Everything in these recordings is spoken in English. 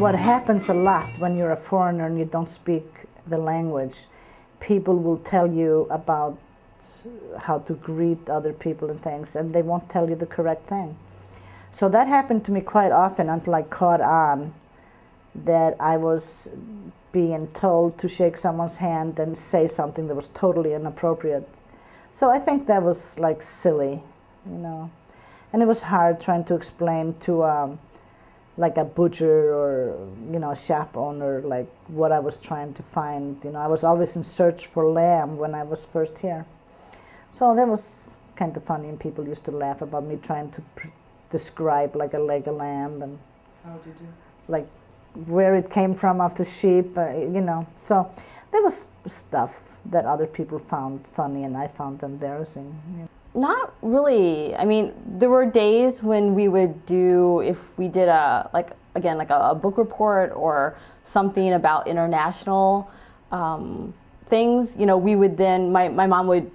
what happens a lot when you're a foreigner and you don't speak the language, people will tell you about how to greet other people and things, and they won't tell you the correct thing. So that happened to me quite often until I caught on that I was being told to shake someone's hand and say something that was totally inappropriate. So I think that was like silly, you know. And it was hard trying to explain to like a butcher or, you know, a shop owner, like what I was trying to find. You know, I was always in search for lamb when I was first here. So that was kind of funny, and people used to laugh about me trying to describe like a leg of lamb and how did you? Like where it came from of the sheep, you know. So there was stuff that other people found funny and I found embarrassing. You know. Not really. I mean, there were days when we would do, if we did a, like, again, like a book report or something about international things, you know, we would then, my mom would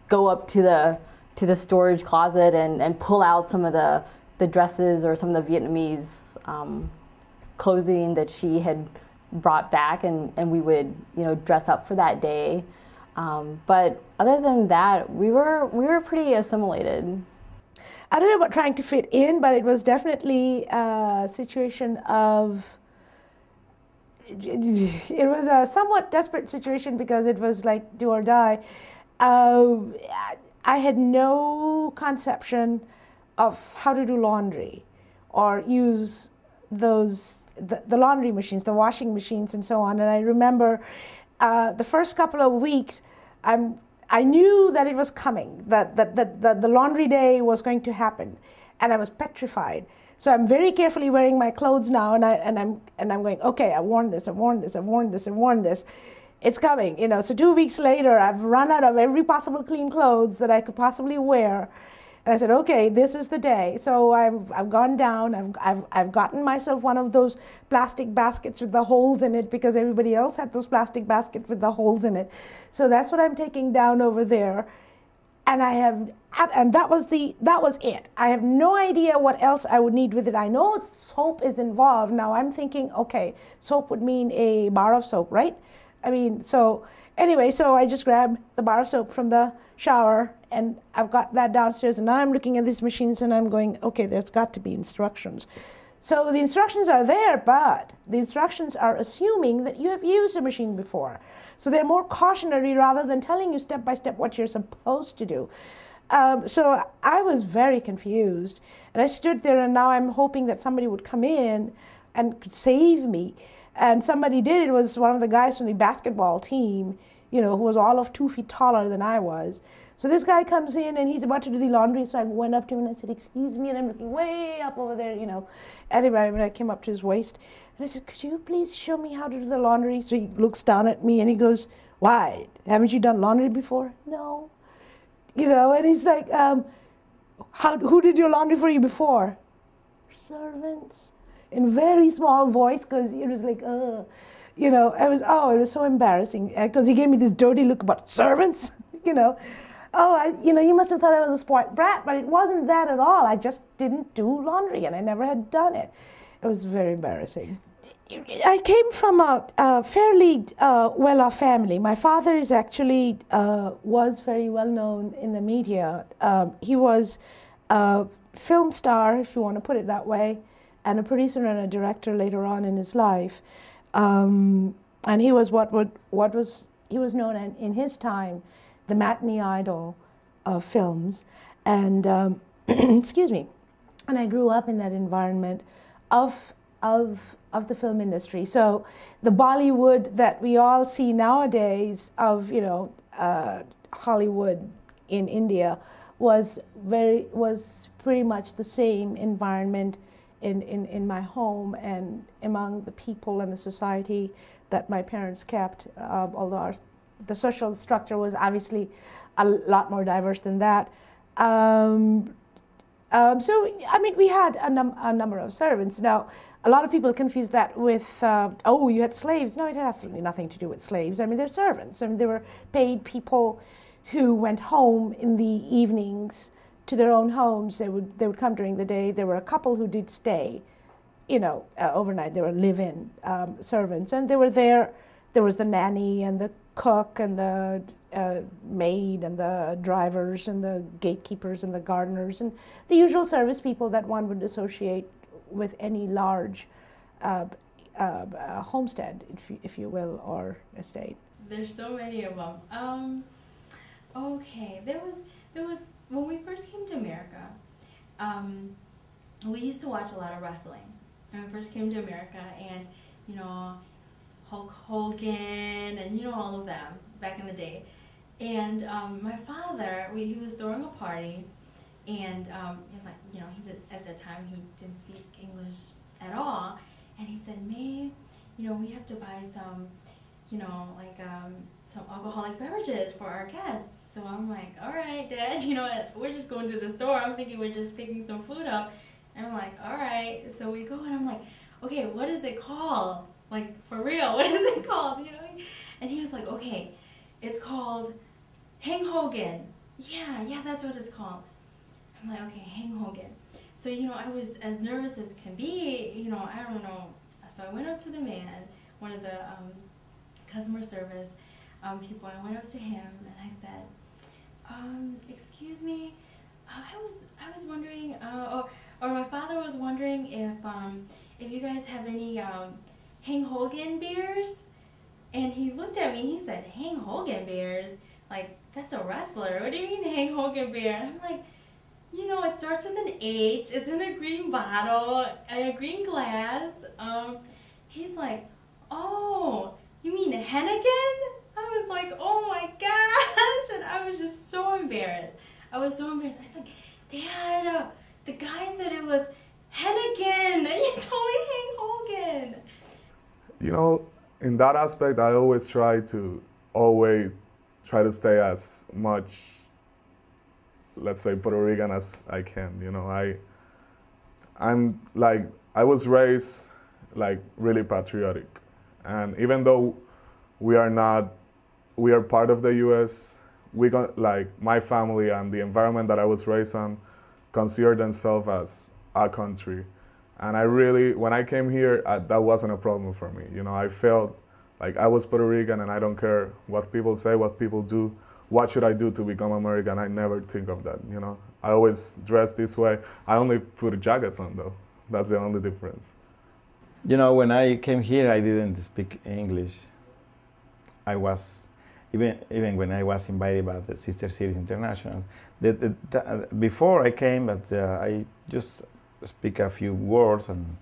go up to the storage closet and pull out some of the dresses or some of the Vietnamese clothing that she had brought back, and we would, you know, dress up for that day. But other than that, we were pretty assimilated. I don't know about trying to fit in, but it was definitely a situation of, it was a somewhat desperate situation because it was like do or die. I had no conception of how to do laundry or use those, the laundry machines, the washing machines and so on. And I remember the first couple of weeks, I knew that it was coming, that the laundry day was going to happen, and I was petrified. So I'm very carefully wearing my clothes now, and I'm going, okay, I've worn this, I've worn this, I've worn this, I've worn this. It's coming, you know. So 2 weeks later, I've run out of every possible clean clothes that I could possibly wear. And I said, okay, this is the day. So I've gone down, I've gotten myself one of those plastic baskets with the holes in it because everybody else had those plastic baskets with the holes in it. So that's what I'm taking down over there. And that was it. I have no idea what else I would need with it. I know soap is involved. Now I'm thinking, okay, soap would mean a bar of soap, right? I mean, so anyway, so I just grabbed the bar of soap from the shower, and I've got that downstairs, and now I'm looking at these machines and I'm going, okay, there's got to be instructions. So the instructions are there, but the instructions are assuming that you have used a machine before. So they're more cautionary rather than telling you step by step what you're supposed to do. So I was very confused, and I stood there, and now I'm hoping that somebody would come in and could save me. And somebody did. It was one of the guys from the basketball team, you know, who was all of 2 feet taller than I was. So this guy comes in, and he's about to do the laundry, so I went up to him and I said, excuse me, and I'm looking way up over there, you know. Anyway, when I came up to his waist, and I said, could you please show me how to do the laundry? So he looks down at me and he goes, why? Haven't you done laundry before? No. You know, and he's like, who did your laundry for you before? Servants. In very small voice, because it was like, you know, it was so embarrassing, because he gave me this dirty look about servants, you know. You know, you must have thought I was a spoiled brat, but it wasn't that at all. I just didn't do laundry, and I never had done it. It was very embarrassing. I came from a fairly well-off family. My father is actually was very well known in the media. He was a film star, if you want to put it that way, and a producer and a director later on in his life. And he was he was known in his time, the matinee idol of films. And excuse me. And I grew up in that environment of the film industry. So the Bollywood that we all see nowadays of, you know, Hollywood in India was pretty much the same environment in my home and among the people and the society that my parents kept, although the social structure was obviously a lot more diverse than that. So, I mean, we had a number of servants. Now, a lot of people confuse that with, oh, you had slaves. No, it had absolutely nothing to do with slaves. I mean, they're servants. I mean, they were paid people who went home in the evenings to their own homes. They would come during the day. There were a couple who did stay overnight. They were live-in servants, and they were there. There was the nanny and the cook and the maid and the drivers and the gatekeepers and the gardeners and the usual service people that one would associate with any large homestead, if you will, or estate. There's so many of them. Okay, there was when we first came to America, we used to watch a lot of wrestling. When we first came to America, and Hulk Hogan and all of them back in the day. And my father, he was throwing a party, and he did, at the time he didn't speak English at all, and he said, "May, we have to buy some, some alcoholic beverages for our guests." So I'm like, "All right, Dad, we're just going to the store." I'm thinking we're just picking some food up, and I'm like, "All right." So we go, and I'm like, "Okay, what is it called? Like, for real, what is it called?" And he was like, "Okay, it's called Hang Hogan." Yeah, that's what it's called. I'm like, "Okay, Hang Hogan." So, I was as nervous as can be, I don't know. So I went up to the man, one of the customer service people. I went up to him and I said, "Excuse me, I was wondering, or my father was wondering if you guys have any Hang Hogan beers." And he looked at me, he said, "Hang Hogan beers? Like, that's a wrestler. What do you mean Hang Hogan beer?" And I'm like, it starts with an H, it's in a green bottle, a green glass. He's like, "Oh, you mean Hennigan?" I was like, "Oh my gosh," and I was just so embarrassed. I was so embarrassed. I said, "Dad, the guy said it was Hennigan, and you told me Hang Hogan." In that aspect, I always try to stay as much, let's say, Puerto Rican as I can. I was raised really patriotic, and even though we are part of the U.S., my family and the environment that I was raised on consider themselves as a country. And when I came here, that wasn't a problem for me. I felt like I was Puerto Rican, and I don't care what people say, what people do. What should I do to become American? I never think of that, I always dress this way. I only put jackets on, though. That's the only difference. When I came here, I didn't speak English. I was, even when I was invited by the Sister Cities International, before I came, but I just speak a few words, and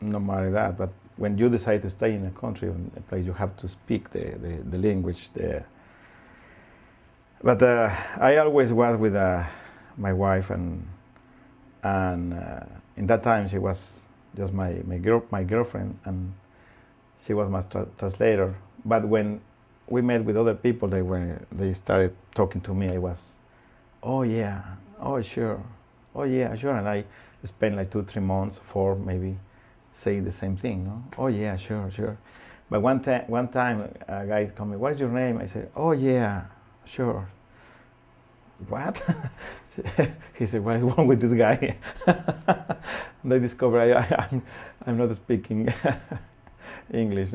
no matter that. But when you decide to stay in a country, in a place, you have to speak the language there. But I always was with my wife, and in that time she was just my girlfriend, and she was my translator. But when we met with other people, they started talking to me. I was, "Oh yeah, oh sure. Oh yeah, sure," and I spent like 2-3 months, 4 maybe, saying the same thing. "Oh yeah, sure." But one time, a guy told me, "What is your name?" I said, "Oh yeah, sure." "What?" He said, "What is wrong with this guy?" They discover I'm not speaking English.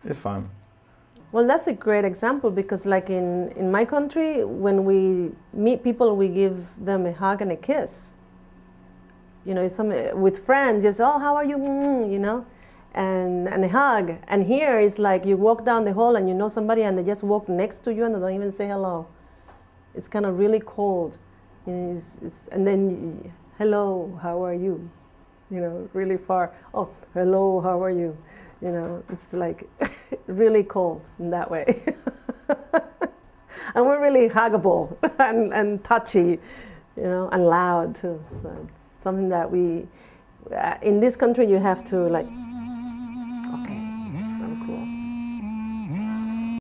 It's fun. Well, that's a great example, because like in my country, when we meet people, we give them a hug and a kiss. With friends, just, "Oh, how are you?" And a hug. And here it's like you walk down the hall and you know somebody and they just walk next to you and they don't even say hello. It's kind of really cold. And then, "Hello, how are you?" Really far. "Oh, hello, how are you?" It's like really cold in that way. And we're really huggable and touchy, and loud too. So it's something that in this country you have to